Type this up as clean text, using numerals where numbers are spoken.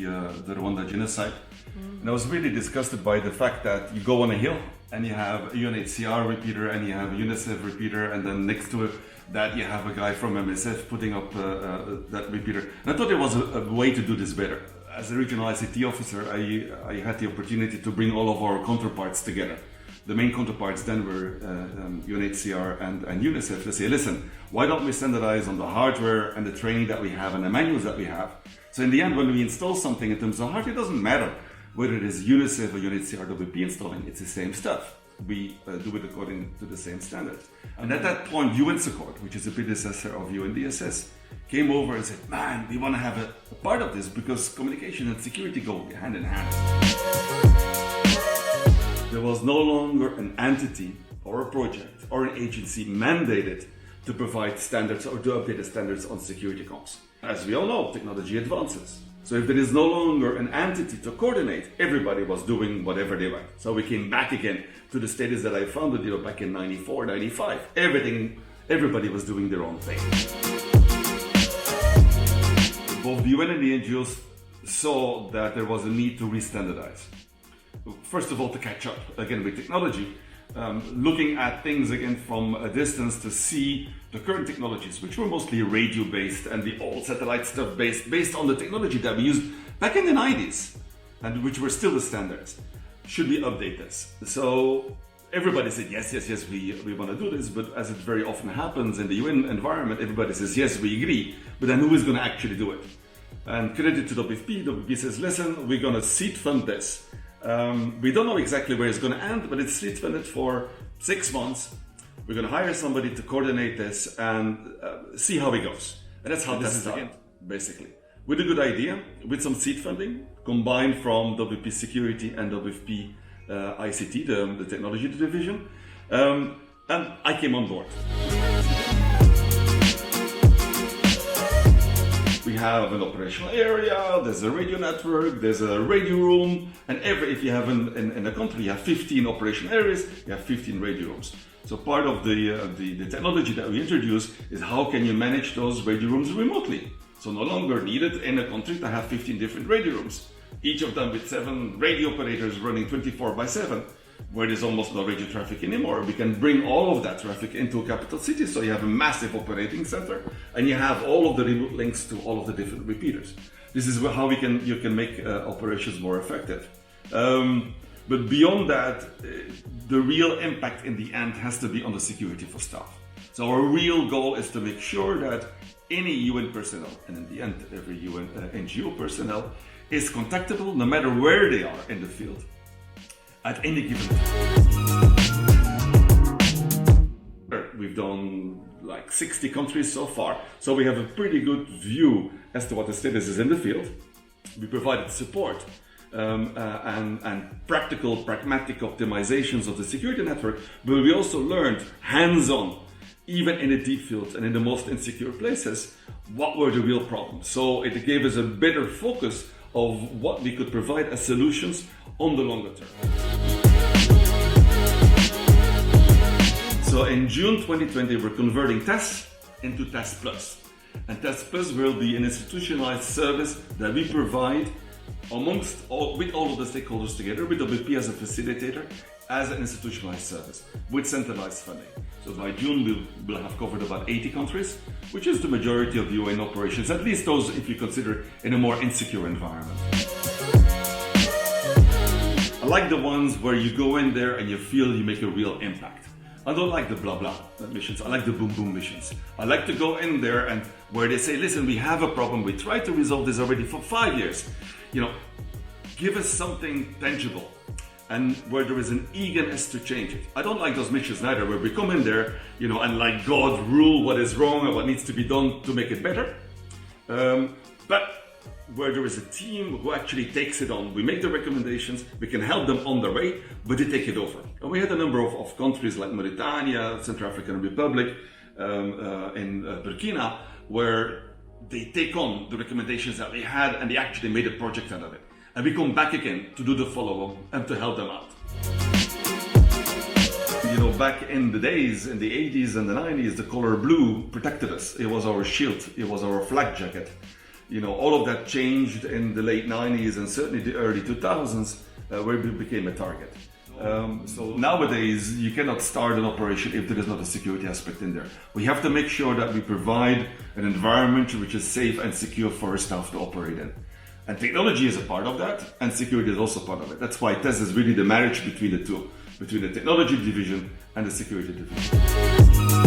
the Rwanda genocide. And I was really disgusted by the fact that you go on a hill and you have a UNHCR repeater and you have a UNICEF repeater, and then next to it that you have a guy from MSF putting up that repeater. And I thought there was a way to do this better. As a regional ICT officer, I had the opportunity to bring all of our counterparts together. The main counterparts then were UNHCR and UNICEF to say, listen, why don't we standardize on the hardware and the training that we have and the manuals that we have? So in the end, when we install something in terms of hardware, it doesn't matter whether it is UNICEF or UNHCR WP installing, it's the same stuff. We do it according to the same standards. And at that point, UN Security, which is a predecessor of UNDSS, came over and said, man, we want to have a part of this because communication and security go hand in hand. There was no longer an entity or a project or an agency mandated to provide standards or to update the standards on security comms. As we all know, technology advances. So if there is no longer an entity to coordinate, everybody was doing whatever they want. So we came back again to the status that I founded, back in 94, 95. Everybody was doing their own thing. Both the UN and the NGOs saw that there was a need to re-standardize. First of all, to catch up again with technology, looking at things again from a distance to see the current technologies, which were mostly radio-based and the old satellite stuff based on the technology that we used back in the 90s and which were still the standards. Should we update this? So everybody said, yes, we want to do this, but as it very often happens in the UN environment, everybody says, yes, we agree, but then who is going to actually do it? And credit to WFP, WFP says, listen, we're going to seed fund this. We don't know exactly where it's going to end, but it's seed funded for 6 months. We're going to hire somebody to coordinate this and see how it goes. And that's how this started, basically. With a good idea, with some seed funding, combined from WFP Security and WFP ICT, the technology division, and I came on board. We have an operational area, there's a radio network, there's a radio room, and if you have in a country, you have 15 operational areas, you have 15 radio rooms. So part of the technology that we introduce is how can you manage those radio rooms remotely? So no longer needed in a country to have 15 different radio rooms, each of them with 7 radio operators running 24/7, where there's almost no radio traffic anymore. We can bring all of that traffic into a capital city, so you have a massive operating center, and you have all of the remote links to all of the different repeaters. This is how you can make operations more effective. But beyond that, the real impact in the end has to be on the security for staff. So our real goal is to make sure that any UN personnel, and in the end every UN NGO personnel, is contactable no matter where they are in the field at any given time. We've done like 60 countries so far, so we have a pretty good view as to what the status is in the field. We provided support and practical, pragmatic optimizations of the security network, but we also learned hands-on, even in the deep fields and in the most insecure places, what were the real problems. So it gave us a better focus of what we could provide as solutions on the longer term. So in June 2020, we're converting TESS into TESS Plus. And TESS Plus will be an institutionalized service that we provide with all of the stakeholders together, with WP as a facilitator, as an institutionalized service, with centralized funding. So by June, we'll have covered about 80 countries, which is the majority of the UN operations, at least those if you consider in a more insecure environment. I like the ones where you go in there and you feel you make a real impact. I don't like the blah blah missions, I like the boom boom missions. I like to go in there and where they say, listen, we have a problem, we tried to resolve this already for 5 years. Give us something tangible, and where there is an eagerness to change it. I don't like those missions neither, where we come in there, and like God rule what is wrong and what needs to be done to make it better. But where there is a team who actually takes it on, we make the recommendations, we can help them on their way, but they take it over. And we had a number of countries like Mauritania, Central African Republic, in Burkina, where they take on the recommendations that we had and they actually made a project out of it. And we come back again to do the follow-up and to help them out. Back in the days, in the 80s and the 90s, the color blue protected us. It was our shield, it was our flak jacket. all of that changed in the late 90s and certainly the early 2000s, where we became a target. So nowadays, you cannot start an operation if there is not a security aspect in there. We have to make sure that we provide an environment which is safe and secure for our staff to operate in. And technology is a part of that, and security is also part of it. That's why TESS is really the marriage between the two, between the technology division and the security division.